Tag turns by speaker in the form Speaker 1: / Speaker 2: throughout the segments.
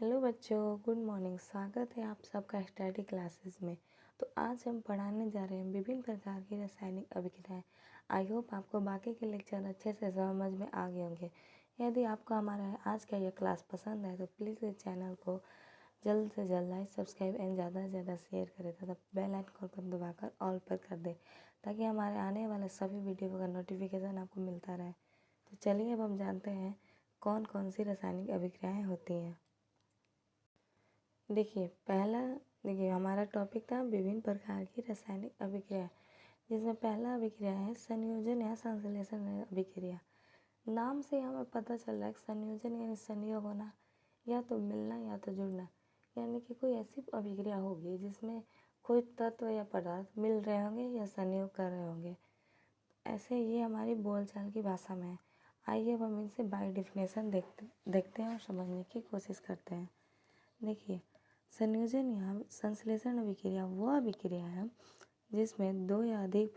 Speaker 1: Hello बच्चों, good morning. स्वागत है आप सबका स्टडी क्लासेस में। तो आज हम पढ़ाने जा रहे हैं विभिन्न प्रकार की रासायनिक अभिक्रियाएं। आई होप आपको बाकी के लेक्चर अच्छे से समझ में आ गए होंगे। यदि आपको हमारा आज का यह क्लास पसंद है तो प्लीज़ इस चैनल को जल्द से जल्द लाइक, सब्सक्राइब एंड ज़्यादा से ज़्यादा शेयर करें तथा बेल आइकन को दबाकर ऑल पर कर दें ताकि हमारे आने वाले सभी वीडियो का नोटिफिकेशन आपको मिलता रहे। तो चलिए अब हम जानते हैं कौन कौन सी रासायनिक अभिक्रियाएँ होती हैं। देखिए हमारा टॉपिक था विभिन्न प्रकार की रासायनिक अभिक्रिया, जिसमें पहला अभिक्रिया है संयोजन या संश्लेषण अभिक्रिया। नाम से हमें पता चल रहा है कि संयोजन यानी संयोग होना, या तो मिलना या तो जुड़ना, यानी कि कोई ऐसी अभिक्रिया होगी जिसमें कोई तत्व या पदार्थ मिल रहे होंगे या संयोग कर रहे होंगे। ऐसे ये हमारी बोलचाल की भाषा में है। आइए अब हम इनसे बाय डेफिनेशन देखते हैं और समझने की कोशिश करते हैं। देखिए, संयोजन या संश्लेषण अभिक्रिया वह अभिक्रिया है जिसमें दो या अधिक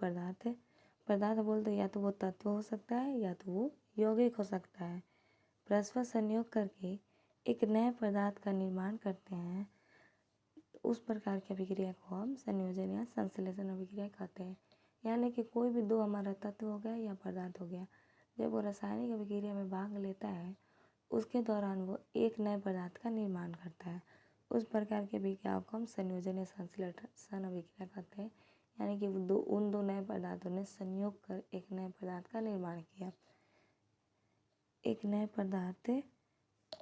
Speaker 1: पदार्थ बोलते या तो वो तत्व हो सकता है या तो वो यौगिक हो सकता है, परस्पर संयोग करके एक नए पदार्थ का निर्माण करते हैं। उस प्रकार की अभिक्रिया को हम संयोजन या संश्लेषण अभिक्रिया कहते हैं। यानी कि कोई भी दो हमारा तत्व हो गया या पदार्थ हो गया, जब वो रासायनिक अभिक्रिया में भाग लेता है उसके दौरान वो एक नए पदार्थ का निर्माण करता है। उस प्रकार की अभिक्रिया को हम संयोजन या संश्लेषण अभिक्रिया कहते हैं। यानी कि उन दो नए पदार्थों ने संयोग कर एक नए पदार्थ का निर्माण किया। एक नए पदार्थ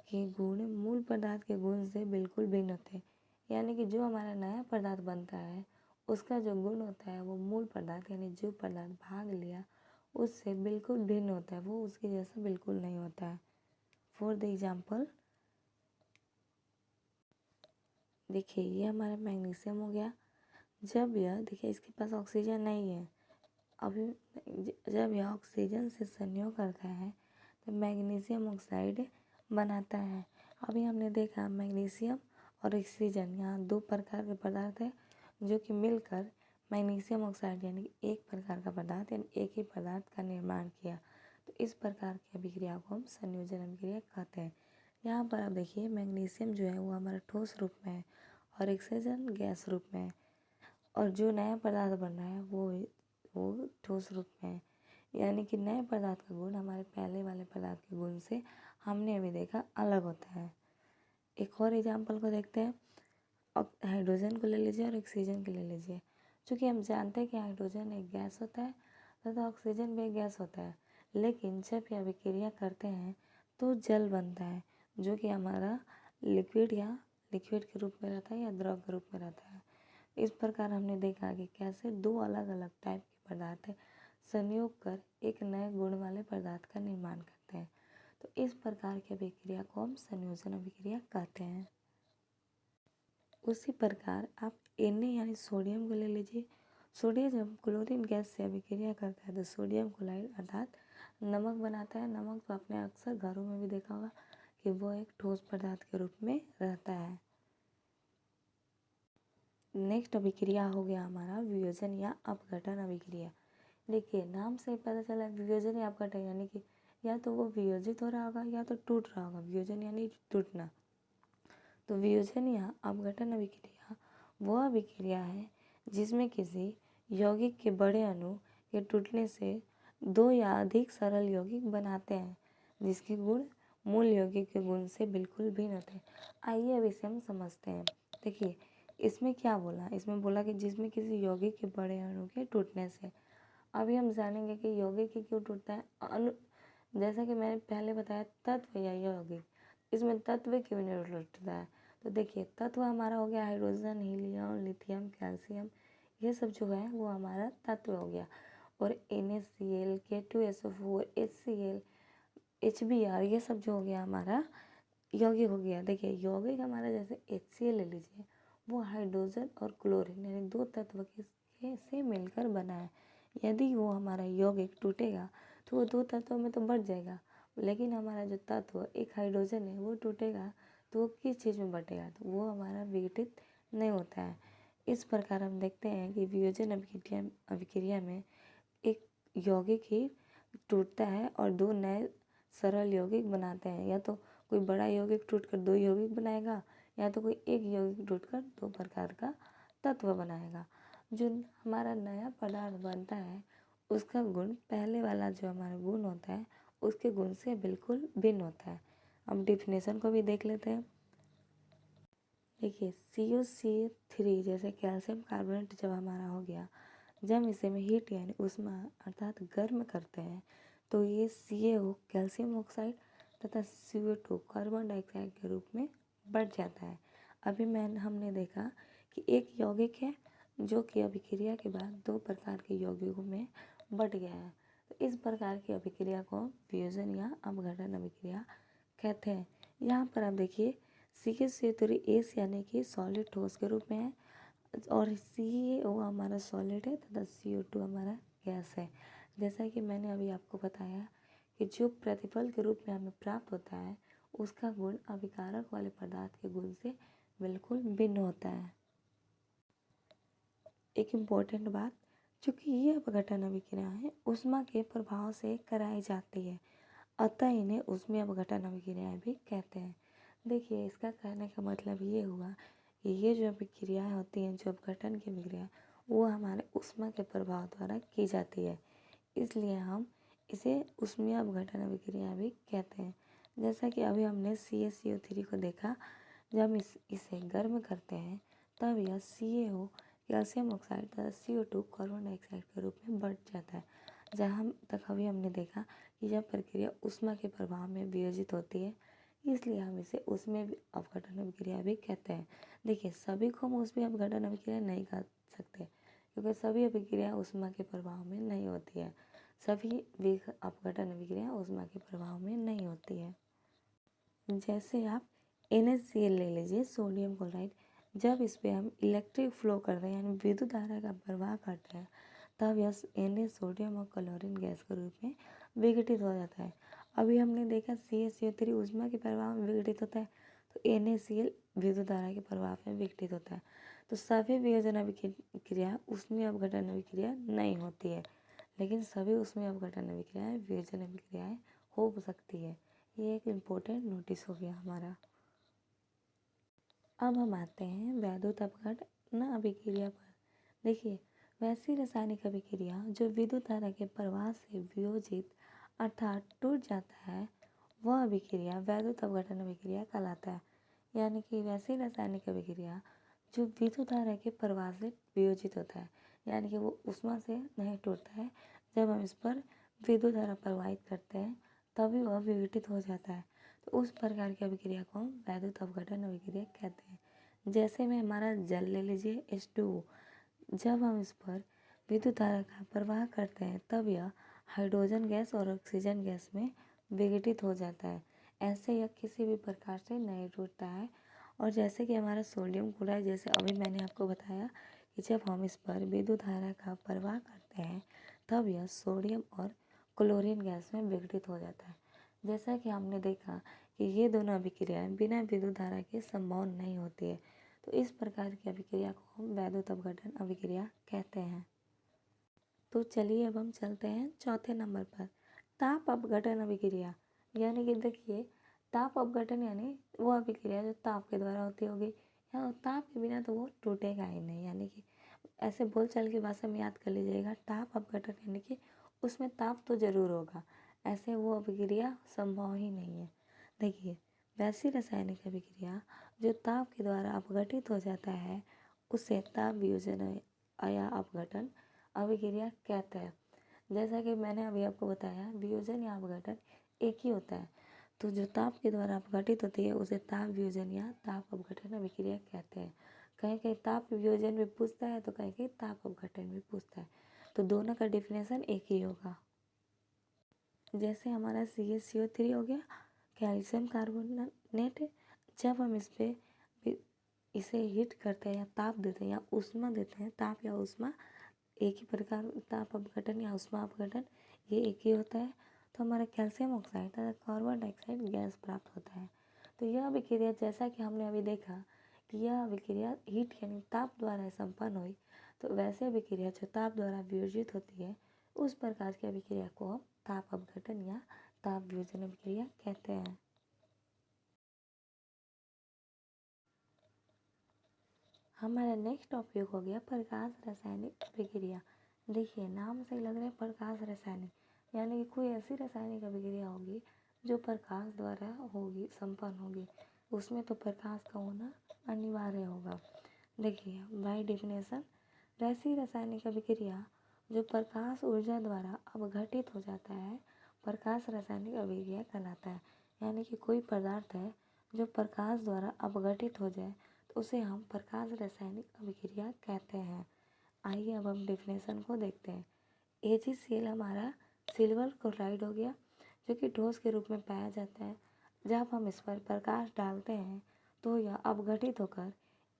Speaker 1: के गुण मूल पदार्थ के गुण से बिल्कुल भिन्न होते हैं। यानी कि जो हमारा नया पदार्थ बनता है उसका जो गुण होता है वो मूल पदार्थ यानी जो पदार्थ भाग लिया उससे बिल्कुल भिन्न होता है, वो उसके जैसा बिल्कुल नहीं होता है। फॉर द एग्जाम्पल, देखिए ये हमारा मैग्नीशियम हो गया। जब यह देखिए इसके पास ऑक्सीजन नहीं है, अभी जब यह ऑक्सीजन से संयोग करता है तो मैग्नीशियम ऑक्साइड बनाता है। अभी हमने देखा मैग्नीशियम और ऑक्सीजन, यहाँ दो प्रकार के पदार्थ है जो कि मिलकर मैग्नीशियम ऑक्साइड यानी एक प्रकार का पदार्थ यानी एक ही पदार्थ का निर्माण किया। तो इस प्रकार की अभिक्रिया को हम संयोजन अभिक्रिया कहते हैं। यहाँ पर आप देखिए मैग्नीशियम जो है वो हमारा ठोस रूप में है और ऑक्सीजन गैस रूप में है, और जो नया पदार्थ बन रहा है वो ठोस रूप में है। यानी कि नए पदार्थ का गुण हमारे पहले वाले पदार्थ के गुण से हमने अभी देखा अलग होता है। एक और एग्जाम्पल को देखते हैं। हाइड्रोजन को ले लीजिए और ऑक्सीजन को ले लीजिए। चूँकि हम जानते हैं कि हाइड्रोजन एक गैस होता है तथा ऑक्सीजन भी एक गैस होता है, लेकिन जब यह अभिक्रिया करते हैं तो जल बनता है जो कि हमारा लिक्विड के रूप में रहता है या द्रव के रूप में रहता है। इस प्रकार हमने देखा कि कैसे दो अलग अलग टाइप के पदार्थ संयोग कर एक नए गुण वाले पदार्थ का निर्माण करते हैं। तो इस प्रकार की अभिक्रिया को हम संयोजन अभिक्रिया कहते हैं। उसी प्रकार आप Na यानी सोडियम को ले लीजिए। सोडियम जब क्लोरीन गैस से अभिक्रिया करता है तो सोडियम क्लोराइड अर्थात नमक बनाता है। नमक तो आपने अक्सर घरों में भी देखा होगा कि वो एक ठोस पदार्थ के रूप में रहता है। नेक्स्ट अभिक्रिया हो गया हमारा वियोजन या अपघटन अभिक्रिया। देखिए नाम से पता चला वियोजन या अपघटन, यानी कि या तो वो वियोजित हो रहा होगा या तो टूट रहा होगा। वियोजन यानी टूटना। तो वियोजन या अपघटन अभिक्रिया वह अभिक्रिया है जिसमें किसी यौगिक के बड़े अणु के टूटने से दो या अधिक सरल यौगिक बनाते हैं जिसके गुण मूल यौगिक के गुण से बिल्कुल भिन्न होते हैं। आइए अब इसे हम समझते हैं। देखिए इसमें क्या बोला, इसमें बोला कि जिसमें किसी यौगिक के बड़े अणु के टूटने से। अभी हम जानेंगे कि यौगिक के क्यों टूटता है। अणु, जैसा कि मैंने पहले बताया, तत्व या यौगिक, इसमें तत्व क्यों नहीं टूटता है। तो देखिए तत्व हमारा हो गया हाइड्रोजन, हीलियम, लिथियम, कैल्शियम, ये सब जो है वो हमारा तत्व हो गया। और NaCl, K2SO4, HCl, HBr, ये सब जो हो गया हमारा यौगिक हो गया। देखिए यौगिक हमारा जैसे HCl ले लीजिए, वो हाइड्रोजन और क्लोरीन यानी दो तत्व के से मिलकर बना है। यदि वो हमारा यौगिक टूटेगा तो वो दो तत्वों में तो बढ़ जाएगा, लेकिन हमारा जो तत्व एक हाइड्रोजन है वो टूटेगा तो वो किस चीज़ में बटेगा, तो वो हमारा विघटित नहीं होता है। इस प्रकार हम देखते हैं कि वियोजन अभिक्रिया में एक यौगिक ही टूटता है और दो नए सरल यौगिक बनाते हैं, या तो कोई बड़ा यौगिक टूटकर 2 यौगिक बनाएगा, या तो कोई एक यौगिक टूटकर 2 प्रकार का तत्व बनाएगा। जो हमारा नया पदार्थ बनता है उसका गुण पहले वाला जो हमारा गुण होता है उसके गुण से बिल्कुल भिन्न होता है। अब डिफिनेशन को भी देख लेते हैं। देखिए CuCl3 जैसे कैल्शियम कार्बोनेट जब हमारा हो गया, जब इसे में हीट यानी ऊष्मा अर्थात गर्म करते हैं तो ये CaO कैल्शियम ऑक्साइड तथा CO2 कार्बन डाइऑक्साइड के रूप में बढ़ जाता है। अभी हमने देखा कि एक यौगिक है जो कि अभिक्रिया के बाद 2 प्रकार के यौगिकों में बढ़ गया है। तो इस प्रकार की अभिक्रिया को वियोजन या अपघटन अभिक्रिया कहते हैं। यहाँ पर आप देखिए CuCl3 एस यानी कि सॉलिड ठोस के रूप में है, और CaO हमारा सॉलिड है तथा CO2 हमारा गैस है। जैसा कि मैंने अभी आपको बताया कि जो प्रतिफल के रूप में हमें प्राप्त होता है उसका गुण अभिकारक वाले पदार्थ के गुण से बिल्कुल भिन्न होता है। एक इम्पोर्टेंट बात, चूँकि ये अपघटन अभिक्रिया है ऊष्मा के प्रभाव से कराई जाती है, अतः इन्हें ऊष्मीय अपघटन अभिक्रियाएं भी कहते हैं। देखिए इसका कहने का मतलब ये हुआ कि ये जो अभिक्रियाएं होती हैं, जो अपघटन की अभिक्रिया, वो हमारे ऊष्मा के प्रभाव द्वारा की जाती है, इसलिए हम इसे ऊष्मीय अपघटन अभिक्रिया भी कहते हैं। जैसा कि अभी हमने CaCO3 को देखा, जब इसे गर्म करते हैं तब यह CaO कैल्शियम ऑक्साइड तथा CO2 कार्बन डाइऑक्साइड के रूप में बढ़ जाता है। जहाँ तक अभी हमने देखा कि यह प्रक्रिया ऊष्मा के प्रभाव में वियोजित होती है, इसलिए हम इसे ऊष्मीय अपघटन अभिक्रिया भी कहते हैं। देखिए सभी को हम ऊष्मीय अपघटन अभिक्रिया नहीं कह सकते, क्योंकि सभी अभिक्रिया ऊष्मा के प्रभाव में नहीं होती है। सभी अपघटन अभिक्रिया ऊष्मा के प्रभाव में नहीं होती है। जैसे आप NaCl ले लीजिए, सोडियम क्लोराइड, जब इस पर हम इलेक्ट्रिक फ्लो करते हैं यानी विद्युत धारा का प्रवाह करते हैं तब यह Na सोडियम और क्लोरीन गैस के रूप में विघटित हो जाता है। अभी हमने देखा CaCO3 ऊष्मा के प्रभाव में विघटित होता है, तो NaCl विद्युत धारा के प्रभाव में विघटित होता है। तो सभी वियोजन अभिक्रिया ऊष्मीय अपघटन अभिक्रिया नहीं होती है, लेकिन सभी ऊष्मीय अपघटन अभिक्रियाएं वियोजन अभिक्रियाएं हो सकती है। ये एक इम्पोर्टेंट नोटिस हो गया हमारा। अब हम आते हैं वैद्युत अपघटन अभिक्रिया पर। देखिए वैसी रासायनिक अभिक्रिया जो विद्युत धारा के प्रवाह से वियोजित अर्थात टूट जाता है, वह अभिक्रिया वैद्युत अपघटन अभिक्रिया कहलाता है। यानी कि वैसी रासायनिक अभिक्रिया जो विद्युत धारा के प्रवाह से वियोजित होता है, यानी कि वो ऊष्मा से नहीं टूटता है, जब हम इस पर विद्युत धारा प्रवाहित करते हैं तभी वह विघटित हो जाता है। तो उस प्रकार की अभिक्रिया को हम वैद्युत अपघटन अभिक्रिया कहते हैं। जैसे में हमारा जल ले लीजिए H2O, जब हम इस पर विद्युत धारा का प्रवाह करते हैं तब यह हाइड्रोजन गैस और ऑक्सीजन गैस में विघटित हो जाता है। ऐसे यह किसी भी प्रकार से नहीं टूटता है। और जैसे कि हमारा सोडियम क्लोराइड, जैसे अभी मैंने आपको बताया कि जब हम इस पर विद्युत धारा का प्रवाह करते हैं तब यह सोडियम और क्लोरीन गैस में विघटित हो जाता है। जैसा कि हमने देखा कि ये दोनों अभिक्रियाएं बिना विद्युत धारा के संभव नहीं होती है, तो इस प्रकार की अभिक्रिया को हम वैद्युत अपघटन अभिक्रिया कहते हैं। तो चलिए अब हम चलते हैं चौथे नंबर पर, ताप अपघटन अभिक्रिया। यानी कि देखिए ताप अपघटन यानी वो अभिक्रिया जो ताप के द्वारा होती होगी, या ताप के बिना तो वो टूटेगा ही नहीं। यानी कि ऐसे बोलचाल की भाषा में याद कर लीजिएगा, ताप अपघटन यानी कि उसमें ताप तो जरूर होगा, ऐसे वो अभिक्रिया संभव ही नहीं है। देखिए वैसी रासायनिक अभिक्रिया जो ताप के द्वारा अपघटित हो जाता है उसे ताप वियोजन या अपघटन अभिक्रिया कहते हैं। जैसा कि मैंने अभी आपको बताया, वियोजन या अपघटन एक ही होता है, तो जो ताप के द्वारा अपघटित होती है उसे ताप वियोजन या ताप अपघटन अभिक्रिया कहते हैं। कहीं कहीं ताप वियोजन भी पूछता है तो कहीं कहीं ताप अपघटन भी पूछता है, तो दोनों का डिफिनेशन एक ही होगा। जैसे हमारा CaCO3 हो गया, कैल्शियम कार्बोनेट, जब हम इसे हीट करते हैं या ताप देते हैं या ऊष्मा देते हैं, ताप या ऊष्मा एक ही प्रकार, ताप अपघटन या ऊष्मा अपघटन ये एक ही होता है, तो हमारा कैल्शियम ऑक्साइड तथा कार्बन डाइऑक्साइड गैस प्राप्त होता है। तो यह अभिक्रिया जैसा कि हमने अभी देखा कि यह अभिक्रिया हीट यानी ताप द्वारा संपन्न हुई, तो वैसे अभिक्रिया जो ताप द्वारा वियोजित होती है उस प्रकार की अभिक्रिया को हम ताप अपघटन या ताप वियोजन अभिक्रिया कहते हैं। हमारा नेक्स्ट टॉपिक हो गया प्रकाश रासायनिक अभिक्रिया। देखिए नाम से ही लग रहा है प्रकाश रासायनिक, यानी कि कोई ऐसी रासायनिक अभिक्रिया होगी जो प्रकाश द्वारा होगी, संपन्न होगी, उसमें तो प्रकाश का होना अनिवार्य होगा। देखिए बाय डेफिनेशन ऐसी रासायनिक अभिक्रिया जो प्रकाश ऊर्जा द्वारा अपघटित हो जाता है प्रकाश रासायनिक अभिक्रिया कहलाता है। यानी कि कोई पदार्थ है जो प्रकाश द्वारा अपघटित हो जाए तो उसे हम प्रकाश रासायनिक अभिक्रिया कहते हैं। आइए अब हम डेफिनेशन को देखते हैं। AgCl हमारा सिल्वर क्लोराइड हो गया जो कि ठोस के रूप में पाया जाता है। जब हम इस पर प्रकाश डालते हैं तो यह अपघटित होकर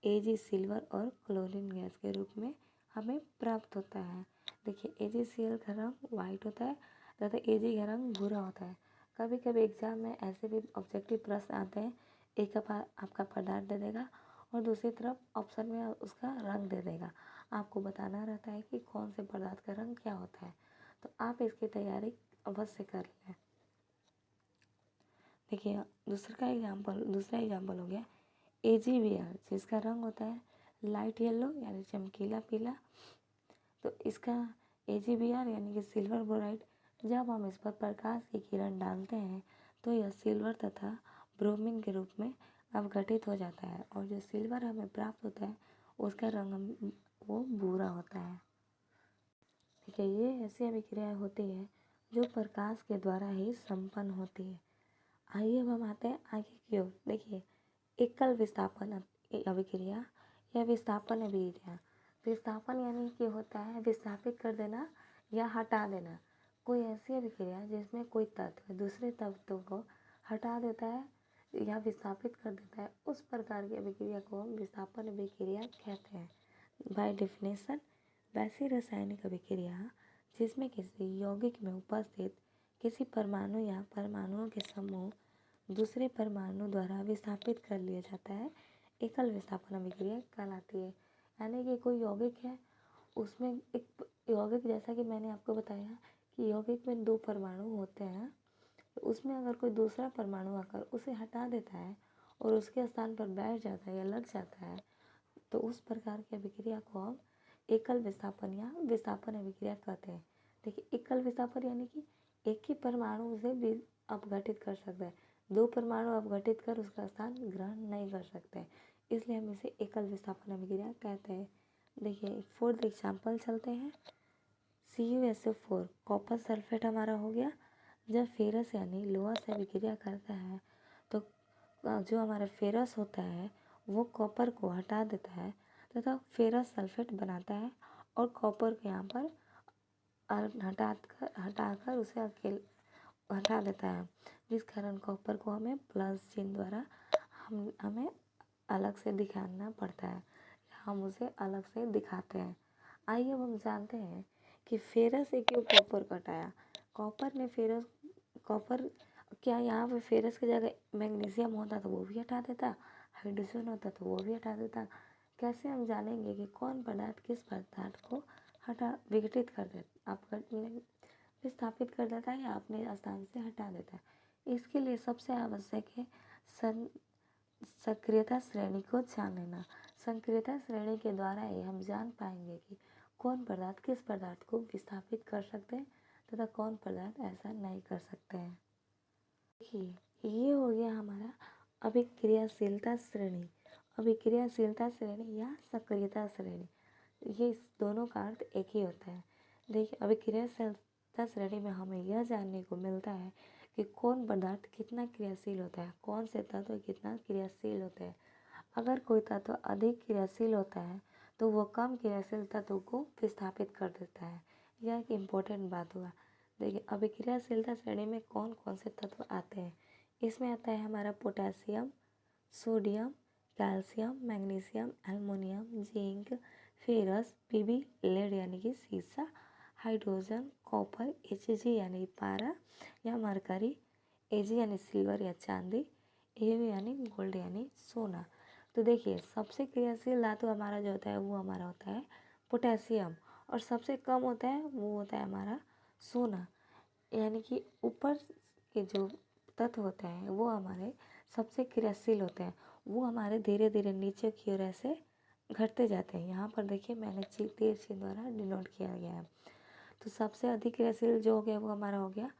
Speaker 1: Ag सिल्वर और क्लोरीन गैस के रूप में हमें प्राप्त होता है। देखिए AgCl का रंग वाइट होता है तथा Ag का रंग भूरा होता है। कभी कभी एग्जाम में ऐसे भी ऑब्जेक्टिव प्रश्न आते हैं, एक आपका पदार्थ दे देगा और दूसरी तरफ ऑप्शन में उसका रंग दे देगा। आपको बताना रहता है कि कौन से पदार्थ का रंग क्या होता है, तो आप इसकी तैयारी अवश्य कर लें। देखिए दूसरा एग्जाम्पल हो गया AgBr, जिसका रंग होता है लाइट येलो यानी चमकीला पीला। तो इसका AgBr यानी कि सिल्वर बोराइड, जब हम इस पर प्रकाश की किरण डालते हैं तो यह सिल्वर तथा ब्रोमीन के रूप में अपघटित हो जाता है और जो सिल्वर हमें प्राप्त होता है उसका रंग वो भूरा होता है। देखिए ये ऐसी अभिक्रिया होती है जो प्रकाश के द्वारा ही संपन्न होती है। आइए अब हम आते हैं आगे की ओर। देखिए एकल विस्थापन अभिक्रिया या विस्थापन अभिक्रिया। विस्थापन यानी कि होता है विस्थापित कर देना या हटा देना। कोई ऐसी अभिक्रिया जिसमें कोई तत्व दूसरे तत्व को हटा देता है या विस्थापित कर देता है, उस प्रकार की अभिक्रिया को हम विस्थापन अभिक्रिया कहते हैं। बाय डेफिनेशन वैसी रासायनिक अभिक्रिया जिसमें किसी यौगिक में उपस्थित किसी परमाणु या परमाणुओं के समूह दूसरे परमाणु द्वारा विस्थापित कर लिया जाता है, एकल विस्थापन अभिक्रिया कहलाती है। यानी कि कोई यौगिक है, उसमें एक यौगिक, जैसा कि मैंने आपको बताया कि यौगिक में 2 परमाणु होते हैं, तो उसमें अगर कोई दूसरा परमाणु आकर उसे हटा देता है और उसके स्थान पर बैठ जाता है या लग जाता है, तो उस प्रकार की अभिक्रिया को हम एकल विस्थापन या विस्थापन अभिक्रिया कहते हैं। देखिए एकल विस्थापन यानी कि एक ही परमाणु से भी अपघटित कर सकता है, 2 परमाणु अपघटित कर उसका स्थान ग्रहण नहीं कर सकते, इसलिए हम इसे एकल विस्थापन अभिक्रिया कहते हैं। देखिए 4th एग्जाम्पल चलते हैं। CuSO4 कॉपर सल्फेट हमारा हो गया। जब फेरस यानी लोहा से अभिक्रिया करता है तो जो हमारा फेरस होता है वो कॉपर को हटा देता है तथा फेरस सल्फेट बनाता है और कॉपर को यहाँ पर हटाकर उसे हटा देता है, जिस कारण कॉपर को हमें प्लस चिन्ह द्वारा हमें अलग से दिखाना पड़ता है, हम उसे अलग से दिखाते हैं। आइए अब हम जानते हैं कि फेरस से क्यों कॉपर को हटाया। कॉपर क्या यहाँ पे फेरस की जगह मैग्नीशियम होता तो वो भी हटा देता, हाइड्रोजन होता तो वो भी हटा देता। कैसे हम जानेंगे कि कौन पदार्थ किस पदार्थ को विघटित कर देता, विस्थापित कर देता है या अपने स्थान से हटा देता है। इसके लिए सबसे आवश्यक है सक्रियता श्रेणी को जान लेना। सक्रियता श्रेणी के द्वारा ही हम जान पाएंगे कि कौन पदार्थ किस पदार्थ को विस्थापित कर सकते हैं तथा कौन पदार्थ ऐसा नहीं कर सकते हैं। देखिए ये हो गया हमारा अभिक्रियाशीलता श्रेणी। अभिक्रियाशीलता श्रेणी या सक्रियता श्रेणी, ये इस दोनों का अर्थ एक ही होता है। देखिए अभिक्रियाशीलता श्रेणी में हमें यह जानने को मिलता है कि कौन पदार्थ कितना क्रियाशील होता है, कौन से तत्व कितना क्रियाशील होते हैं। अगर कोई तत्व अधिक क्रियाशील होता है तो वो कम क्रियाशील तत्व को विस्थापित कर देता है। यह एक इम्पोर्टेंट बात हुआ। देखिए अभिक्रियाशीलता श्रेणी में कौन कौन से तत्व आते हैं। इसमें आता है हमारा potassium, sodium, calcium, magnesium, aluminium, zinc, ferrous, Pb, lead यानी कि सीसा, हाइड्रोजन, कॉपर, Hg यानी पारा या मरकरी, Ag यानी सिल्वर या चांदी, Av यानी गोल्ड यानी सोना। तो देखिए सबसे क्रियाशील धातु हमारा जो होता है वो हमारा होता है पोटेशियम और सबसे कम होता है वो होता है हमारा सोना। यानी कि ऊपर के जो तत्व होते हैं वो हमारे सबसे क्रियाशील होते हैं, वो हमारे धीरे धीरे नीचे की ओर ऐसे घटते जाते हैं। यहाँ पर देखिए मैंने तीर चिन्ह द्वारा डिनोट किया गया है। तो सबसे अधिक क्रियाशील जो हो गया वो हमारा हो गया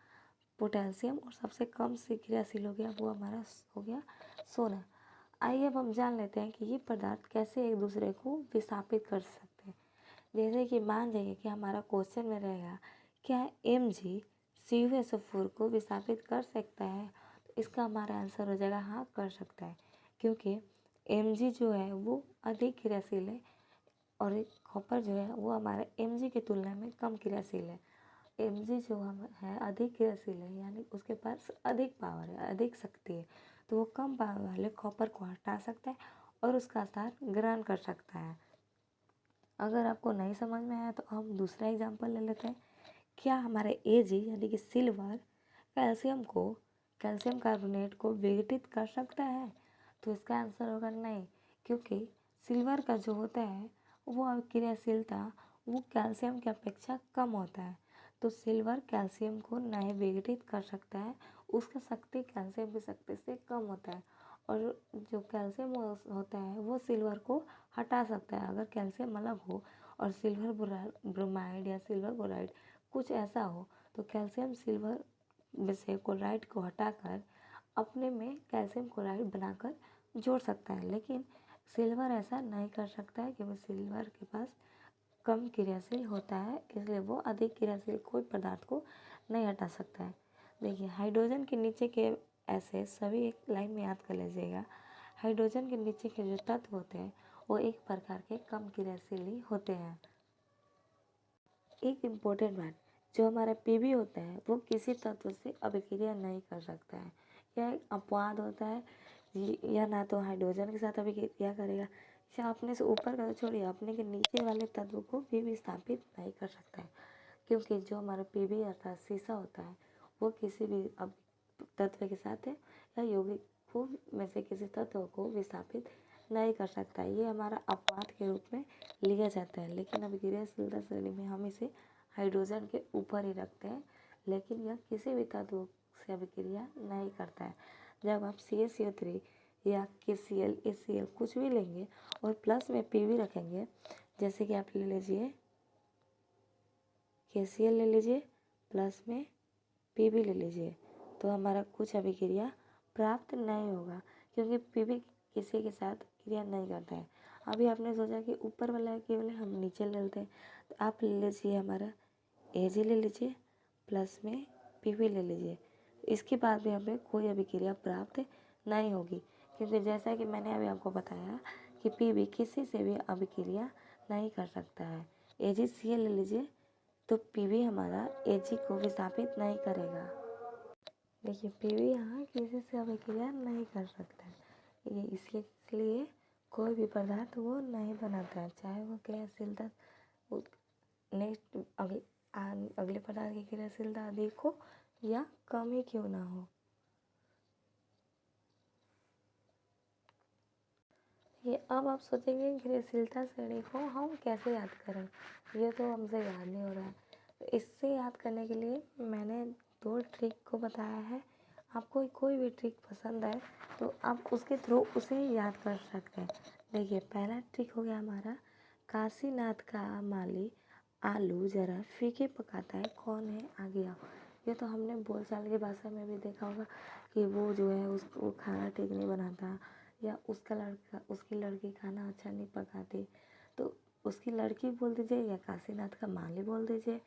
Speaker 1: पोटेशियम, और सबसे कम से क्रियाशील हो गया वो हमारा हो गया सोना। आइए अब हम जान लेते हैं कि ये पदार्थ कैसे एक दूसरे को विस्थापित कर सकते हैं। जैसे कि मान जाइए कि हमारा क्वेश्चन में रहेगा क्या Mg CuSO4 को विस्थापित कर सकता है, तो इसका हमारा आंसर हो जाएगा हाँ कर सकता है, क्योंकि Mg जो है वो अधिक क्रियाशील है और कॉपर जो है वो हमारे Mg की तुलना में कम क्रियाशील है। Mg जो हम है अधिक क्रियाशील है, यानी उसके पास अधिक पावर है, अधिक शक्ति है, तो वो कम पावर वाले कॉपर को हटा सकता है और उसका स्थान ग्रहण कर सकता है। अगर आपको नहीं समझ में आया तो हम दूसरा एग्जाम्पल ले लेते हैं। क्या हमारे Ag यानी कि सिल्वर कैल्शियम कार्बोनेट को विघटित कर सकता है, तो इसका आंसर होगा नहीं, क्योंकि सिल्वर का जो होता है वो क्रियाशीलता वो कैल्शियम की अपेक्षा कम होता है, तो सिल्वर कैल्शियम को नहीं विघटित कर सकता है, उसका शक्ति कैल्शियम की शक्ति से कम होता है। और जो कैल्शियम होता है वो सिल्वर को हटा सकता है। अगर कैल्शियम अलग हो और सिल्वर ब्रोमाइड या सिल्वर क्लोराइड कुछ ऐसा हो, तो कैल्शियम सिल्वर में से क्लोराइड को हटाकर अपने में कैल्शियम क्लोराइड बनाकर जोड़ सकता है, लेकिन सिल्वर ऐसा नहीं कर सकता है क्योंकि सिल्वर के पास कम क्रियाशील होता है, इसलिए वो अधिक क्रियाशील कोई पदार्थ को नहीं हटा सकता है। देखिए हाइड्रोजन के नीचे के ऐसे सभी एक लाइन में याद कर लीजिएगा। हाइड्रोजन के नीचे के जो तत्व होते हैं वो एक प्रकार के कम क्रियाशील ही होते हैं। एक इम्पोर्टेंट बात, जो हमारा Pb होता है वो किसी तत्व से अभिक्रिया नहीं कर सकता है, यह एक अपवाद होता है। यह ना तो हाइड्रोजन के साथ अभिक्रिया करेगा, या अपने से ऊपर का छोड़िए अपने के नीचे वाले तत्व को भी विस्थापित नहीं कर सकता है, क्योंकि जो हमारा Pb अर्थात शीशा होता है वो किसी भी तत्व के साथ है या यौगिकों में से किसी तत्व को विस्थापित नहीं कर सकता है। ये हमारा अपवाद के रूप में लिया जाता है, लेकिन अभिक्रियाशीलता श्रेणी में हम इसे हाइड्रोजन के ऊपर ही रखते हैं, लेकिन यह किसी भी तत्व से अभिक्रिया नहीं करता है। जब आप CaCO3 या KCl ACl कुछ भी लेंगे और प्लस में Pb रखेंगे, जैसे कि आप ले लीजिए KCl ले लीजिए प्लस में Pb ले लीजिए, तो हमारा कुछ अभिक्रिया प्राप्त नहीं होगा, क्योंकि Pb किसी के साथ क्रिया नहीं करता है। अभी आपने सोचा कि ऊपर वाला केवल हम नीचे ले लेते हैं, तो आप ले लीजिए हमारा Ag ले लीजिए प्लस में Pb ले लीजिए, इसके बाद भी हमें कोई अभिक्रिया प्राप्त नहीं होगी, क्योंकि जैसा कि मैंने अभी आपको बताया कि Pb किसी से भी अभिक्रिया नहीं कर सकता है। AgCl ले लीजिए तो Pb हमारा Ag को विस्थापित नहीं करेगा। देखिए Pb यहाँ किसी से अभिक्रिया नहीं कर सकता है, ये इसलिए कोई भी पदार्थ वो नहीं बनाता है, चाहे वो क्रियाशीलता नेक्स्ट अगले पदार्थ की क्रियाशीलता अधिक हो या कम ही क्यों ना हो। ये अब आप सोचेंगे क्रियाशीलता श्रेणी को हम कैसे याद करें, ये तो हमसे याद नहीं हो रहा है। तो इससे याद करने के लिए मैंने 2 ट्रिक को बताया है। आपको कोई भी ट्रिक पसंद है तो आप उसके थ्रू उसे याद कर सकते हैं। देखिए पहला ट्रिक हो गया हमारा, काशीनाथ का माली आलू जरा फीके पकाता है, कौन है आगे आओ। ये तो हमने बोलचाल की भाषा में भी देखा होगा कि वो जो है उसको खाना ठीक नहीं बनाता, या उसकी लड़की खाना अच्छा नहीं पकाती, तो उसकी लड़की बोल दीजिए या काशीनाथ का माली बोल दीजिए।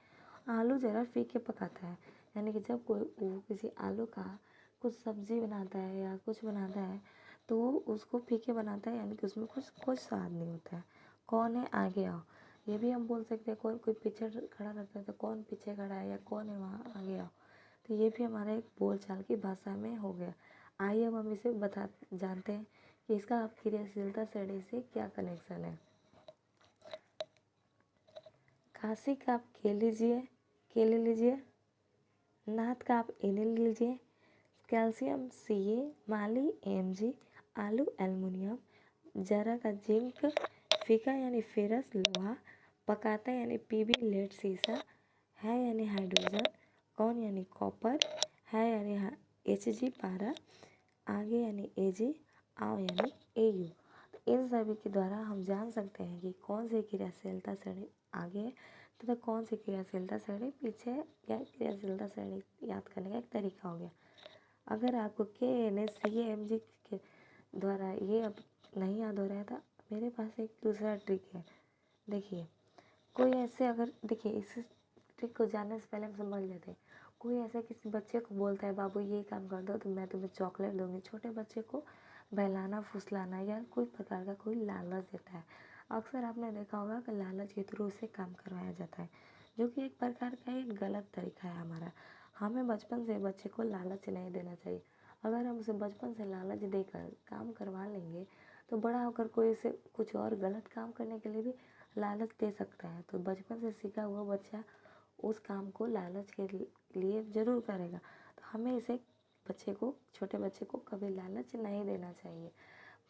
Speaker 1: आलू ज़रा फीके पकाता है, यानी कि जब कोई वो किसी आलू का कुछ सब्जी बनाता है या कुछ बनाता है तो वो उसको फीके बनाता है, यानी कि उसमें कुछ स्वाद नहीं होता है। कौन है आगे आओ, ये भी हम बोल सकते हैं। कोई पीछे खड़ा रहता है तो कौन पीछे खड़ा है या कौन है वहाँ आगे आओ, तो ये भी हमारे एक बोलचाल की भाषा में हो गया। आइए अब हम इसे जानते हैं कि इसका क्रियाशीलता श्रेणी से क्या कनेक्शन है। काशी का आप के ले लीजिए, नाथ का आप एने ले लीजिए, कैल्शियम Ca, माली Mg, आलू एल्युमिनियम, जरा का जिंक, फीका यानी फेरस लोहा, पकाता यानी Pb लेड शीशा, है यानी हाइड्रोजन, कौन यानी कॉपर, है यानी HG पारा, आगे यानी AG, आओ यानी AU। तो इन सभी के द्वारा हम जान सकते हैं कि कौन सी क्रियाशीलता श्रेणी आगे है तथा कौन सी क्रियाशीलता श्रेणी पीछे है। या क्रियाशीलता श्रेणी याद करने का एक तरीका हो गया। अगर आपको KNA-CAMG के द्वारा ये अब नहीं याद हो रहा था, मेरे पास एक दूसरा ट्रिक है। देखिए, कोई ऐसे अगर देखिए इस ट्रिक को जानने से पहले हम समझ लेते हैं। कोई ऐसे किसी बच्चे को बोलता है बाबू ये काम कर दो तो मैं तुम्हें चॉकलेट दूंगी। छोटे बच्चे को बहलाना फुसलाना या कोई प्रकार का कोई लालच देता है। अक्सर आपने देखा होगा कि लालच के थ्रू उसे काम करवाया जाता है, जो कि एक प्रकार का एक गलत तरीका है हमारा। हमें बचपन से बच्चे को लालच नहीं देना चाहिए। अगर हम उसे बचपन से लालच देकर काम करवा लेंगे तो बड़ा होकर कोई उसे कुछ और गलत काम करने के लिए भी लालच दे सकता है। तो बचपन से सीखा हुआ बच्चा उस काम को लालच के लिए ज़रूर करेगा। तो हमें इसे छोटे बच्चे को कभी लालच नहीं देना चाहिए।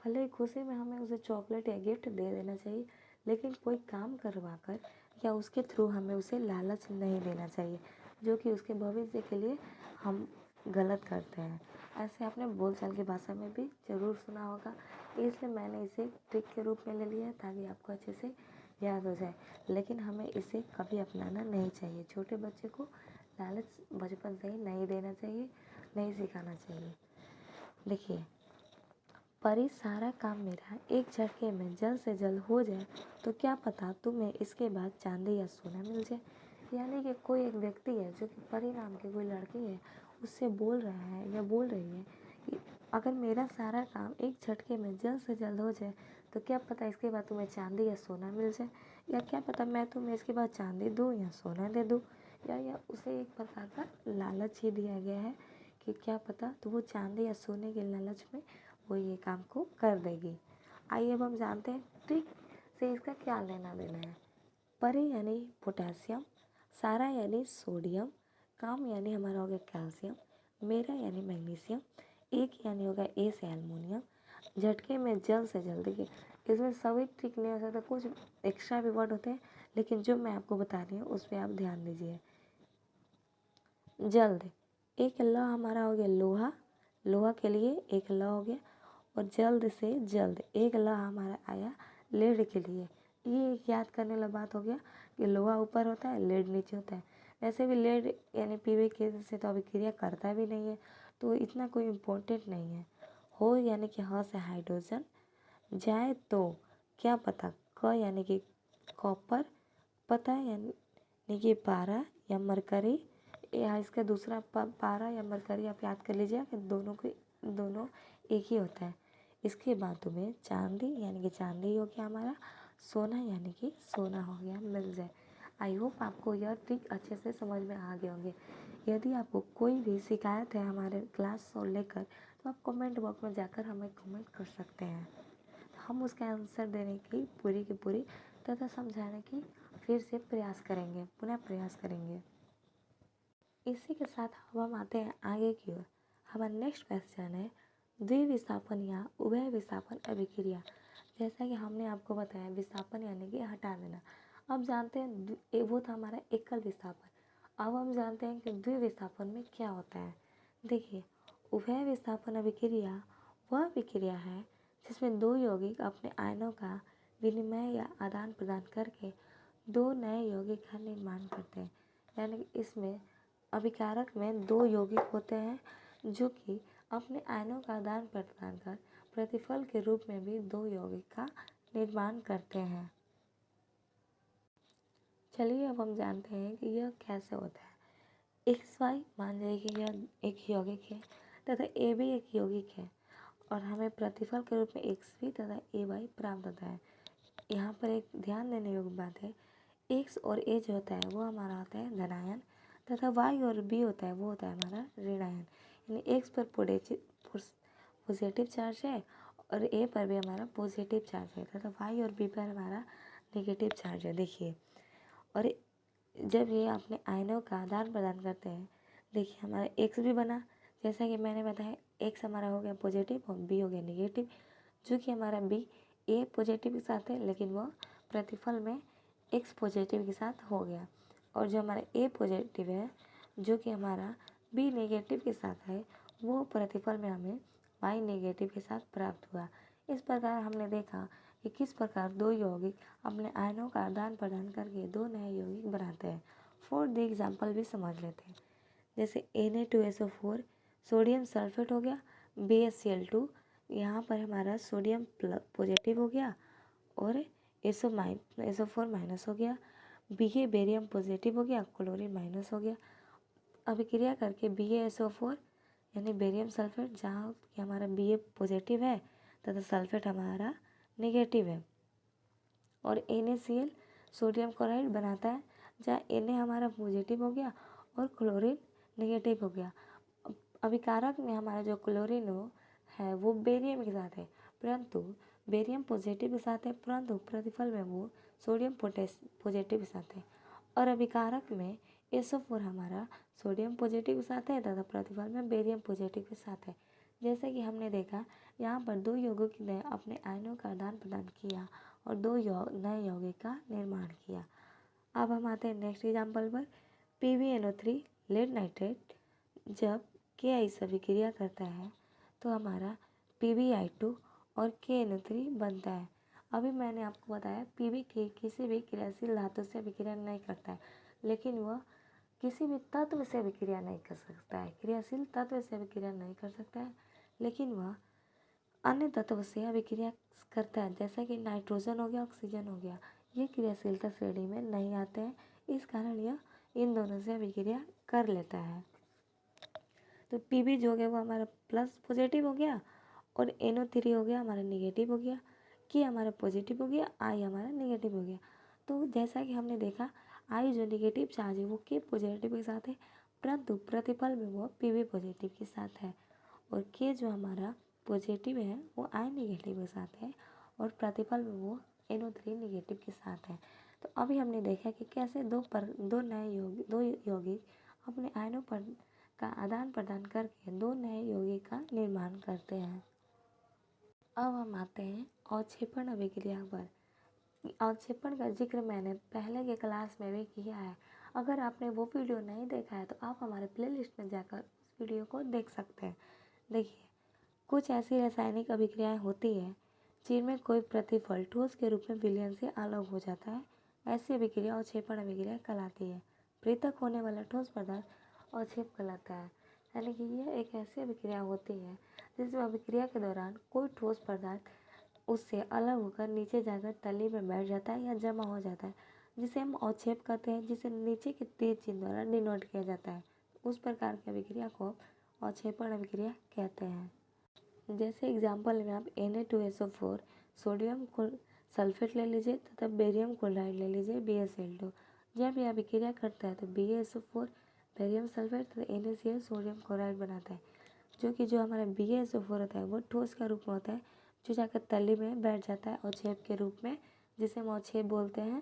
Speaker 1: भले ही खुशी में हमें उसे चॉकलेट या गिफ्ट दे देना चाहिए, लेकिन कोई काम करवा कर या उसके थ्रू हमें उसे लालच नहीं देना चाहिए, जो कि उसके भविष्य के लिए हम गलत करते हैं। ऐसे आपने बोलचाल की भाषा में भी ज़रूर सुना होगा, इसलिए मैंने इसे ट्रिक के रूप में ले लिया है ताकि आपको अच्छे से याद हो जाए। लेकिन हमें इसे कभी अपनाना नहीं चाहिए। छोटे बच्चे को लालच बचपन से ही नहीं देना चाहिए, नहीं सिखाना चाहिए। देखिए, परी सारा काम मेरा एक झटके में जल्द से जल्द हो जाए तो क्या पता तुम्हें इसके बाद चांदी या सोना मिल जाए। यानी कि कोई एक व्यक्ति है जो कि परी नाम की कोई लड़की है, उससे बोल रहा है या बोल रही है कि अगर मेरा सारा काम एक झटके में जल्द से जल्द हो जाए तो क्या पता इसके बाद तुम्हें चांदी या सोना मिल जाए। या क्या पता मैं तुम्हें इसके बाद चांदी दूँ या सोना दे दूँ। या उसे एक प्रकार का लालच ही दिया गया है कि क्या पता तो वो चांदी या सोने के लालच में वो ये काम को कर देगी। आइए अब हम जानते हैं ट्रिक से इसका क्या लेना देना है। परी यानी पोटेशियम, सारा यानी सोडियम, काम यानी हमारा हो गया कैल्शियम, मेरा यानी मैग्नीशियम, एक यानी होगा ए से एल्युमिनियम, झटके में जल्द से जल्द। देखिए, इसमें सभी ट्रिक नहीं हो सकता, कुछ एक्स्ट्रा भी वर्ड होते हैं, लेकिन जो मैं आपको बता रही हूँ उस पर आप ध्यान दीजिए। जल्द, एक ल हमारा हो गया लोहा, लोहा के लिए एक ल हो गया। और जल्द से जल्द एक ल हमारा आया लेड के लिए। ये एक याद करने वाला बात हो गया कि लोहा ऊपर होता है, लेड नीचे होता है। वैसे भी लेड यानी पीवे के से तो अभिक्रिया करता भी नहीं है, तो इतना कोई इम्पोर्टेंट नहीं है। हो यानी कि ह से हाइड्रोजन, जाए तो क्या पता, क यानी कि कॉपर, पता यानी कि पारा या मरकरी, या इसका दूसरा पारा या मरकरी आप याद कर लीजिए कि दोनों एक ही होता है। इसके बाद तुम्हें चांदी यानी कि चांदी हो गया हमारा, सोना यानी कि सोना हो गया मिल जाए। आई होप आपको यह ट्रिक अच्छे से समझ में आ गए होंगे। यदि आपको कोई भी शिकायत है हमारे क्लास को लेकर तो आप कमेंट बॉक्स में जाकर हमें कमेंट कर सकते हैं। हम उसका आंसर देने की पूरी तथा समझाने की फिर से पुनः प्रयास करेंगे। इसी के साथ अब हम आते हैं आगे की ओर। हमारा नेक्स्ट क्वेश्चन है द्विविस्थापन या उभय विस्थापन अभिक्रिया। जैसा कि हमने आपको बताया विस्थापन यानी कि हटा देना। अब जानते हैं वो था हमारा एकल विस्थापन। अब हम जानते हैं कि द्विविस्थापन में क्या होता है। देखिए, उभय विस्थापन अभिक्रिया वह अभिक्रिया है जिसमें दो यौगिक अपने आयनों का विनिमय या आदान प्रदान करके दो नए यौगिक का निर्माण करते हैं। यानी कि इसमें अभिकारक में दो यौगिक होते हैं जो कि अपने आयनों का आदान प्रदान कर प्रतिफल के रूप में भी दो यौगिक का निर्माण करते हैं। चलिए अब हम जानते हैं कि यह कैसे होता है। XY मान जाइए कि यह एक यौगिक है तथा A भी एक यौगिक है और हमें प्रतिफल के रूप में XB तथा AY प्राप्त होता है। यहाँ पर एक ध्यान देने योग्य बात है, X और A जो होता है वो हमारा होता है धनायन तथा Y और B होता है वो होता है हमारा ऋणायन। यानी X पर पॉजिटिव चार्ज है और A पर भी हमारा पॉजिटिव चार्ज है तथा Y और B पर हमारा नेगेटिव चार्ज है। देखिए, और जब ये अपने आयनों का आदान प्रदान करते हैं, देखिए हमारा X भी बना, जैसा कि मैंने बताया X हमारा हो गया पॉजिटिव और B हो गया नेगेटिव, जो कि हमारा B A पॉजिटिव के साथ है लेकिन वह प्रतिफल में X पॉजिटिव के साथ हो गया। और जो हमारा A पॉजिटिव है जो कि हमारा B नेगेटिव के साथ है वो प्रतिफल में हमें Y नेगेटिव के साथ प्राप्त हुआ। इस प्रकार हमने देखा कि किस प्रकार दो यौगिक अपने आयनों का आदान प्रदान करके दो नए यौगिक बनाते हैं। फॉर द एग्जाम्पल भी समझ लेते हैं। जैसे Na2SO4 सोडियम सल्फेट हो गया, BaCl2 यहाँ पर हमारा सोडियम पॉजिटिव हो गया और SO4 माइनस हो गया, Ba बेरियम पॉजिटिव हो गया, क्लोरीन माइनस हो गया। अभिक्रिया करके BaSO4 यानी बेरियम सल्फेट, जहाँ कि हमारा Ba पॉजिटिव है तथा सल्फेट हमारा नेगेटिव है, और NaCl सोडियम क्लोराइड बनाता है, जहाँ Na हमारा पॉजिटिव हो गया और क्लोरीन नेगेटिव हो गया। अभिकारक में हमारा जो क्लोरीन है वो बेरियम के साथ है, परंतु बेरियम पॉजिटिव के साथ है, परंतु प्रतिफल में वो सोडियम पॉजिटिव के साथ है। और अभिकारक में SO4 हमारा सोडियम पॉजिटिव के साथ है तथा प्रतिफल में बेरियम पॉजिटिव के साथ है। जैसे कि हमने देखा यहाँ पर दो यौगिक ने अपने आयनों का आदान प्रदान किया और दो नए यौगिक का निर्माण किया। अब हम आते हैं नेक्स्ट एग्जाम्पल पर। PbNO3 लेड नाइट्रेट जब KI से अभिक्रिया करता है तो हमारा PbI2 और KNO3 बनता है। अभी मैंने आपको बताया Pb किसी भी क्रियाशील धातु से अभिक्रिया नहीं करता है, लेकिन वह किसी भी तत्व से अभिक्रिया नहीं कर सकता है। क्रियाशील तत्व से अभिक्रिया नहीं कर सकता है, लेकिन वह अन्य तत्व से अभिक्रिया करता है, जैसा कि नाइट्रोजन हो गया, ऑक्सीजन हो गया। ये क्रियाशीलता श्रेणी में नहीं आते हैं, इस कारण यह इन दोनों से अभिक्रिया कर लेता है। तो Pb जो हो गया वो हमारा प्लस पॉजिटिव हो गया और NO3 हो गया हमारा नेगेटिव हो गया, K हमारा पॉजिटिव हो गया, I हमारा नेगेटिव हो गया। तो जैसा कि हमने देखा I जो नेगेटिव चार्ज है वो K पॉजिटिव के साथ है, परंतु प्रतिफल में वो Pb पॉजिटिव के साथ है, और K जो हमारा पॉजिटिव है वो I नेगेटिव के साथ है और प्रतिफल में वो NO3 नेगेटिव के साथ है। तो अभी हमने देखा कि कैसे दो यौगिक अपने आयनों पर का आदान प्रदान करके दो नए यौगिक का निर्माण करते हैं। अब हम आते हैं अवक्षेपण अभिक्रिया पर। अवक्षेपण का जिक्र मैंने पहले के क्लास में भी किया है। अगर आपने वो वीडियो नहीं देखा है तो आप हमारे प्लेलिस्ट में जाकर उस वीडियो को देख सकते हैं। देखिए, कुछ ऐसी रासायनिक अभिक्रियाएं होती है जिनमें कोई प्रतिफल ठोस के रूप में विलयन से अलग हो जाता है। ऐसी अभिक्रिया अवक्षेपण अभिक्रिया कहलाती है। पृथक होने वाला ठोस पदार्थ अवक्षेप कहलाता है। यानी कि यह एक ऐसी अभिक्रिया होती है जिसमें अभिक्रिया के दौरान कोई ठोस पदार्थ उससे अलग होकर नीचे जाकर तली में बैठ जाता है या जमा हो जाता है, जिसे हम अवक्षेप कहते हैं, जिसे नीचे के तीर चिन्ह द्वारा डिनोट किया जाता है। उस प्रकार की अभिक्रिया को अवक्षेपण अभिक्रिया कहते हैं। जैसे एग्जाम्पल में आप Na2SO4 सोडियम सल्फेट ले लीजिए तथा बेरियम क्लोराइड ले लीजिए BaCl2। जब यह अभिक्रिया करता है तो BaSO4 बेरियम सल्फेट तथा NaCl सोडियम क्लोराइड बनाता है, जो हमारा BaSO4 होता है वो ठोस का रूप में होता है, जो जाकर तली में बैठ जाता है अवक्षेप के रूप में, जिसे हम अवक्षेप बोलते हैं,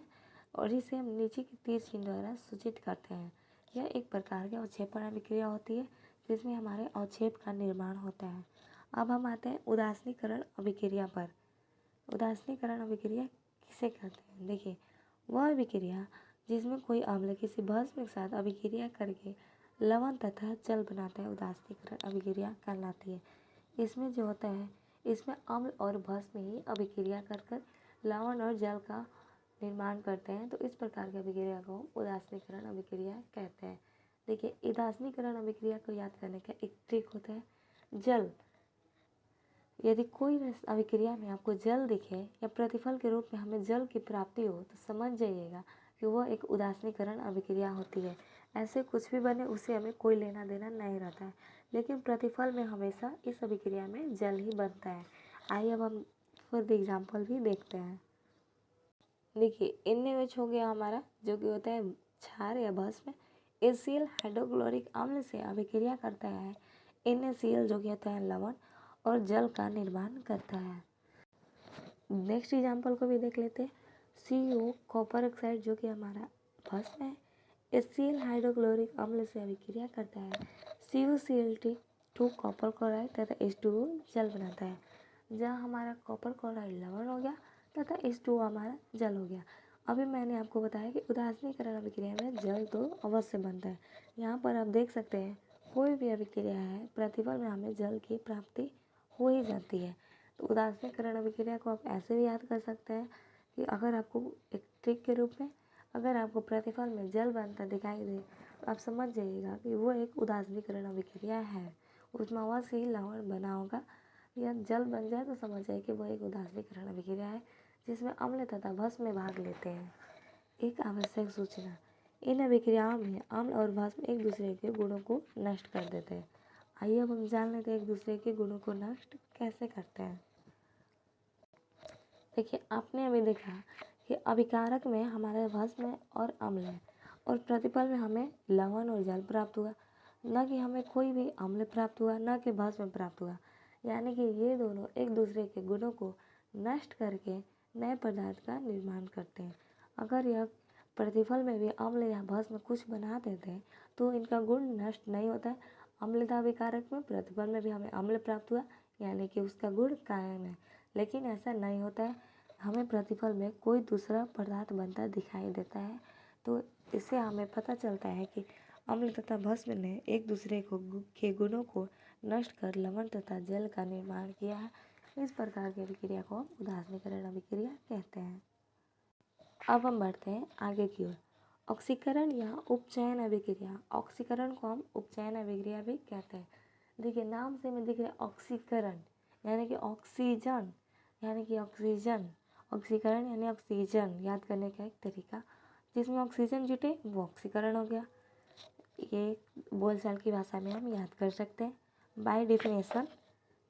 Speaker 1: और इसे हम नीचे के तीर चिन्ह द्वारा सूचित करते हैं। यह एक प्रकार की अवक्षेपण अभिक्रिया होती है जिसमें हमारे अवक्षेप का निर्माण होता है। अब हम आते हैं उदासीनीकरण अभिक्रिया पर। उदासीनीकरण अभिक्रिया किसे कहते हैं? देखिए, वह अभिक्रिया जिसमें कोई अम्ल किसी भस्म के साथ अभिक्रिया करके लवण तथा जल बनाता है उदासीनीकरण अभिक्रिया कहलाती है। इसमें जो होता है, इसमें अम्ल और भस्म ही अभिक्रिया कर लवण और जल का निर्माण करते हैं। तो इस प्रकार की अभिक्रिया को उदासीनीकरण अभिक्रिया कहते हैं। देखिए, उदासीनीकरण अभिक्रिया को याद करने का एक ट्रिक होता है, जल। यदि कोई अभिक्रिया में आपको जल दिखे या प्रतिफल के रूप में हमें जल की प्राप्ति हो तो समझ जाइएगा कि वह एक उदासीनीकरण अभिक्रिया होती है। ऐसे कुछ भी बने उससे हमें कोई लेना देना नहीं रहता है, लेकिन प्रतिफल में हमेशा इस अभिक्रिया में जल ही बनता है। आइए अब हम फॉर द एग्जाम्पल भी देखते हैं। देखिए, NaOH हो गया हमारा, जो कि होता है क्षार या भस्म। HCl हाइड्रोक्लोरिक अम्ल से अभिक्रिया करता है। NaCl जो कि होता है लवण और जल का निर्माण करता है। नेक्स्ट एग्जाम्पल को भी देख लेते हैं। CO कॉपर ऑक्साइड जो कि हमारा भस्म है, HCl हाइड्रोक्लोरिक अम्ल से अभिक्रिया करता है। CuCl2 कॉपर क्लोराइड तथा H2O जल बनाता है, जहाँ हमारा कॉपर क्लोराइड लवण हो गया तथा H2O हमारा जल हो गया। अभी मैंने आपको बताया कि उदासीनीकरण अभिक्रिया में जल तो अवश्य बनता है। यहाँ पर आप देख सकते हैं कोई भी अभिक्रिया है प्रतिफल में हमें जल की प्राप्ति हो ही जाती है। तो उदासीकरण अभिक्रिया को आप ऐसे भी याद कर सकते हैं कि अगर आपको एक ट्रिक के रूप में अगर आपको प्रतिफल में जल बनता दिखाई दे तो आप समझ जाइएगा कि वो एक उदासीकरण अभिक्रिया है। उसमें अवश्य ही लवण बना होगा या जल बन जाए तो समझ जाए कि वो एक उदासीकरण अभिक्रिया है जिसमें अम्ल तथा भस्म में भाग लेते हैं। एक आवश्यक सूचना, इन अभिक्रियाओं में अम्ल और भस्म एक दूसरे के गुणों को नष्ट कर देते हैं। आइए अब हम जान लेते हैं एक दूसरे के गुणों को नष्ट कैसे करते हैं। देखिए आपने अभी देखा कि अभिकारक में हमारे भस्म और अम्ल है और प्रतिफल में हमें लवण और जल प्राप्त हुआ, न कि हमें कोई भी अम्ल प्राप्त हुआ न कि भस्म प्राप्त हुआ। यानी कि ये दोनों एक दूसरे के गुणों को नष्ट करके नए पदार्थ का निर्माण करते हैं। अगर यह प्रतिफल में भी अम्ल या भस्म कुछ बना देते हैं तो इनका गुण नष्ट नहीं होता है। अम्लता अभिकारक में प्रतिफल में भी हमें अम्ल प्राप्त हुआ यानी कि उसका गुण कायम है, लेकिन ऐसा नहीं होता है। हमें प्रतिफल में कोई दूसरा पदार्थ बनता दिखाई देता है, तो इससे हमें पता चलता है कि अम्ल तथा भस्म ने एक दूसरे के गुणों को नष्ट कर लवण तथा जल का निर्माण किया है। इस प्रकार की अभिक्रिया को हम उदासीकरण अभिक्रिया कहते हैं। अब हम बढ़ते हैं आगे की ओर। ऑक्सीकरण या उपचयन अभिक्रिया। ऑक्सीकरण को हम उपचयन अभिक्रिया भी कहते हैं। देखिए नाम से में दिख रहा है ऑक्सीकरण यानी कि ऑक्सीजन यानी कि ऑक्सीजन। ऑक्सीकरण यानी ऑक्सीजन याद करने का एक तरीका, जिसमें ऑक्सीजन जुटे वो ऑक्सीकरण हो गया। ये बोलचाल की भाषा में हम याद कर सकते हैं। बाय डेफिनेशन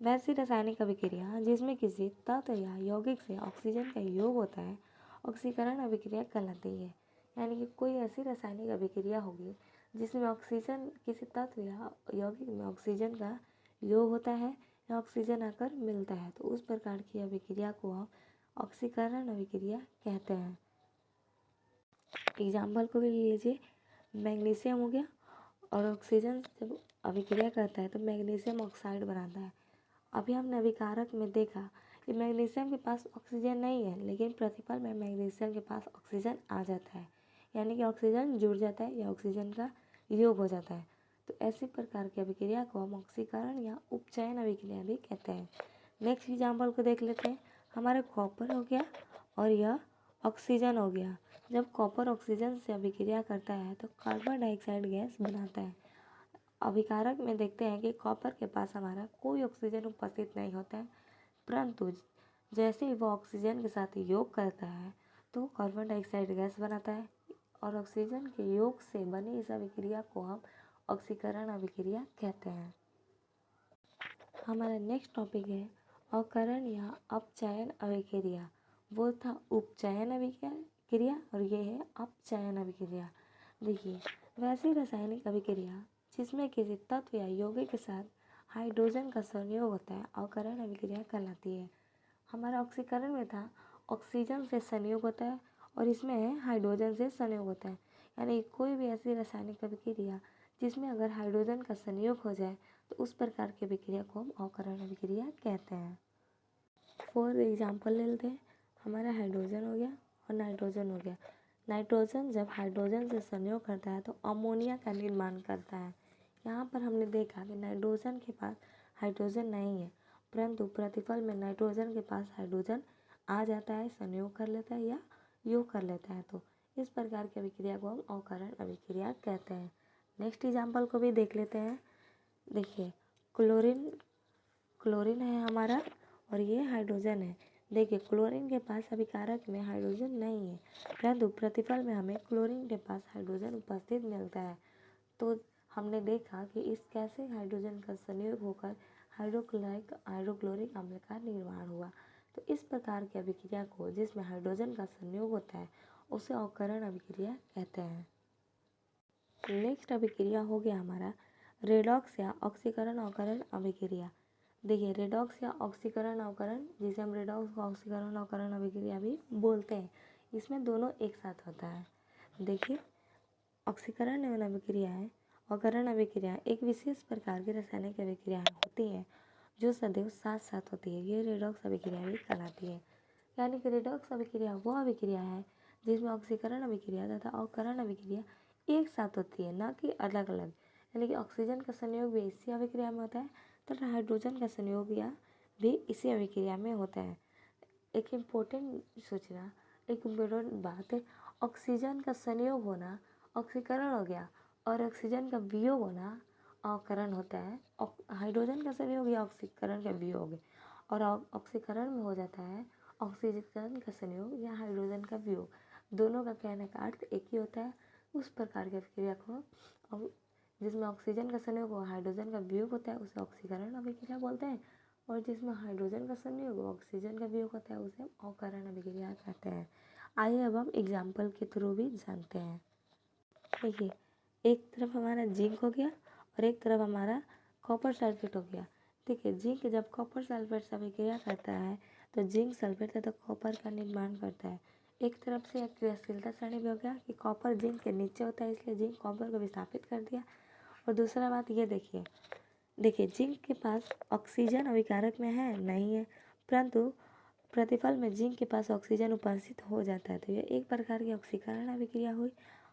Speaker 1: वैसी रासायनिक अभिक्रिया जिसमें किसी तत्व या यौगिक से ऑक्सीजन का योग होता है ऑक्सीकरण अभिक्रिया कहलाती है। यानी कि कोई ऐसी रासायनिक अभिक्रिया होगी जिसमें ऑक्सीजन किसी तत्व या यौगिक में ऑक्सीजन का योग होता है या ऑक्सीजन आकर मिलता है, तो उस प्रकार की अभिक्रिया को हम ऑक्सीकरण अभिक्रिया कहते हैं। एग्जाम्पल को भी ले लीजिए, मैग्नीशियम हो गया और ऑक्सीजन जब अभिक्रिया करता है तो मैग्नीशियम ऑक्साइड बनाता है। अभी हमने अभिकारक में देखा कि मैग्नीशियम के पास ऑक्सीजन नहीं है, लेकिन प्रतिफल में मैग्नीशियम के पास ऑक्सीजन आ जाता है, यानी कि ऑक्सीजन जुड़ जाता है या ऑक्सीजन का योग हो जाता है। तो ऐसी प्रकार की अभिक्रिया को हम ऑक्सीकरण या उपचयन अभिक्रिया भी कहते हैं। नेक्स्ट एग्जाम्पल को देख लेते हैं। हमारा कॉपर हो गया और यह ऑक्सीजन हो गया। जब कॉपर ऑक्सीजन से अभिक्रिया करता है तो कार्बन डाइऑक्साइड गैस बनाता है। अभिकारक में देखते हैं कि कॉपर के पास हमारा कोई ऑक्सीजन उपस्थित नहीं होता है, परंतु जैसे ही वो ऑक्सीजन के साथ योग करता है तो कार्बन डाइऑक्साइड गैस बनाता है और ऑक्सीजन के योग से बनी इस अभिक्रिया को हम ऑक्सीकरण अभिक्रिया कहते हैं। हमारा नेक्स्ट टॉपिक है अवकरण या अपचयन अभिक्रिया। वो था उपचयन अभिक्रिया और ये है अपचयन अभिक्रिया। देखिए वैसी रासायनिक अभिक्रिया जिसमें किसी तत्व या यौगिक के साथ हाइड्रोजन का संयोग होता है अवकरण अभिक्रिया कहलाती है। हमारा ऑक्सीकरण में था ऑक्सीजन से संयोग होता है और इसमें हाइड्रोजन से संयोग होता है। यानी कोई भी ऐसी रासायनिक अभिक्रिया जिसमें अगर हाइड्रोजन का संयोग हो जाए तो उस प्रकार की अभिक्रिया को हम अवकरण अभिक्रिया कहते हैं। फॉर एग्जाम्पल ले लेते हैं, हमारा हाइड्रोजन हो गया और नाइट्रोजन हो गया। नाइट्रोजन जब हाइड्रोजन से संयोग करता है तो अमोनिया का निर्माण करता है। यहाँ पर हमने देखा कि नाइट्रोजन के पास हाइड्रोजन नहीं है, परंतु प्रतिफल में नाइट्रोजन के पास हाइड्रोजन आ जाता है, संयोग कर लेता है या योग कर लेता है। तो इस प्रकार की अभिक्रिया को हम अवकरण अभिक्रिया कहते हैं। नेक्स्ट एग्जाम्पल को भी देख लेते हैं। देखिए क्लोरीन है हमारा और ये हाइड्रोजन है। देखिए क्लोरीन के पास अभिकारक में हाइड्रोजन नहीं है, परंतु प्रतिफल में हमें क्लोरीन के पास हाइड्रोजन उपस्थित मिलता है। तो हमने देखा कि इस कैसे हाइड्रोजन का संयोग होकर हाइड्रोक्लोरिक अम्ल का निर्माण हुआ। तो इस प्रकार की अभिक्रिया को जिसमें हाइड्रोजन का संयोग होता है उसे अवकरण अभिक्रिया कहते हैं। नेक्स्ट अभिक्रिया हो गया हमारा रेडॉक्स या ऑक्सीकरण अवकरण अभिक्रिया। देखिए रेडॉक्स या ऑक्सीकरण अवकरण, जिसे हम रेडॉक्स ऑक्सीकरण अवकरण अभिक्रिया भी बोलते हैं, इसमें दोनों एक साथ होता है। देखिए ऑक्सीकरण एवं अभिक्रिया है अवकरण अभिक्रिया एक विशेष प्रकार की रासायनिक अभिक्रिया होती है जो सदैव साथ साथ होती है। ये रेडॉक्स अभिक्रिया भी कहलाती है। यानी कि रेडॉक्स अभिक्रिया वह अभिक्रिया है जिसमें ऑक्सीकरण अभिक्रिया तथा अवकरण अभिक्रिया एक साथ होती है, न कि अलग अलग। यानी कि ऑक्सीजन का संयोग भी इसी अभिक्रिया में होता है तथा हाइड्रोजन का संयोग भी इसी अभिक्रिया में होता है। एक इम्पोर्टेंट सूचना, एक इम्पोर्टेंट बात है, ऑक्सीजन का संयोग होना ऑक्सीकरण हो गया और ऑक्सीजन का वियोग होना अवकरण होता है। हाइड्रोजन का संयोग या ऑक्सीकरण का वियोग है और ऑक्सीकरण में हो जाता है ऑक्सीजन का संयोग या हाइड्रोजन का वियोग। दोनों का कहने का अर्थ एक ही होता है। उस प्रकार की अभिक्रिया को जिसमें ऑक्सीजन का संयोग और हाइड्रोजन का वियोग होता है उसे ऑक्सीकरण अभिक्रिया बोलते हैं, और जिसमें हाइड्रोजन का संयोग ऑक्सीजन का वियोग होता है उसे अवकरण अभिक्रिया कहते हैं। आइए अब हम एग्जाम्पल के थ्रू भी जानते हैं। देखिए, एक तरफ हमारा जिंक हो गया और एक तरफ हमारा कॉपर सल्फेट हो गया। देखिए, जिंक जब कॉपर सल्फेट से अभिक्रिया करता है तो जिंक सल्फेट तथा कॉपर का निर्माण करता है। एक तरफ से एक क्रियाशीलता श्रेणी भी हो गया कि कॉपर जिंक के नीचे होता है, इसलिए जिंक कॉपर को विस्थापित कर दिया। और दूसरा बात ये देखिए जिंक के पास ऑक्सीजन अभिकारक में है नहीं है, परंतु प्रतिफल में जिंक के पास ऑक्सीजन उपस्थित हो जाता है, तो ये एक प्रकार की ऑक्सीकरण अभिक्रिया हुई।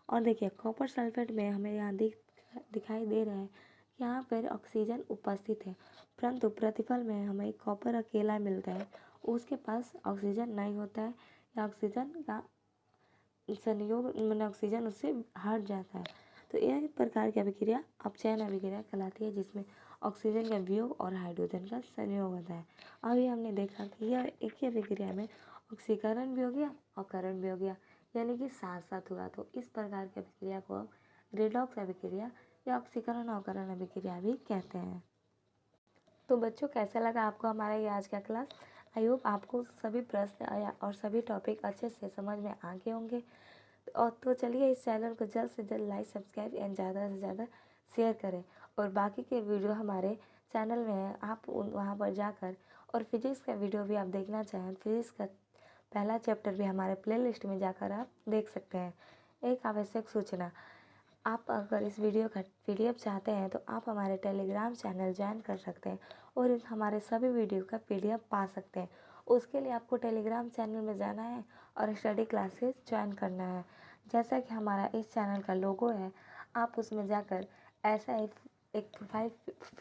Speaker 1: और देखिए कॉपर सल्फेट में हमें यहाँ दिखाई दे रहा है कि यहाँ पर ऑक्सीजन उपस्थित है, परंतु प्रतिफल में हमें कॉपर अकेला मिलता है, उसके पास ऑक्सीजन नहीं होता है या ऑक्सीजन का संयोग मैंने ऑक्सीजन उससे हट जाता है। तो यह प्रकार की अभिक्रिया अपचयन अभिक्रिया कहलाती है, जिसमें ऑक्सीजन का वियोग और हाइड्रोजन का संयोग होता है। अभी हमने देखा कि यह एक ही अभिक्रिया में ऑक्सीकरण भी हो गया और करण भी हो गया, यानी कि साथ साथ हुआ। तो इस प्रकार की अभिक्रिया को हम रेडॉक्स अभिक्रिया या ऑक्सीकरण अवकरण अभिक्रिया भी कहते हैं। तो बच्चों, कैसा लगा आपको हमारा ये आज का क्लास? आई होप आपको सभी प्रश्न और सभी टॉपिक अच्छे से समझ में आ गए होंगे। और तो चलिए इस चैनल को जल्द से जल्द लाइक, सब्सक्राइब एंड ज़्यादा से ज़्यादा शेयर करें। और बाकी के वीडियो हमारे चैनल में है, आप वहाँ पर जाकर और फिजिक्स का वीडियो भी आप देखना चाहें, फिजिक्स का पहला चैप्टर भी हमारे प्लेलिस्ट में जाकर आप देख सकते हैं। एक आवश्यक सूचना, आप अगर इस वीडियो का PDF चाहते हैं तो आप हमारे टेलीग्राम चैनल ज्वाइन कर सकते हैं और हमारे सभी वीडियो का PDF पा सकते हैं। उसके लिए आपको टेलीग्राम चैनल में जाना है और स्टडी क्लासेस ज्वाइन करना है। जैसा कि हमारा इस चैनल का लोगो है, आप उसमें जाकर ऐसा एक प्रोफाइल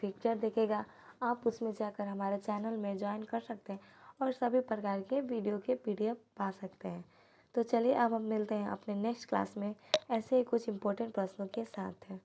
Speaker 1: पिक्चर दिखेगा, आप उसमें जाकर हमारे चैनल में ज्वाइन कर सकते हैं और सभी प्रकार के वीडियो के PDF पा सकते हैं। तो चलिए अब हम मिलते हैं अपने नेक्स्ट क्लास में ऐसे ही कुछ इम्पोर्टेंट प्रश्नों के साथ हैं।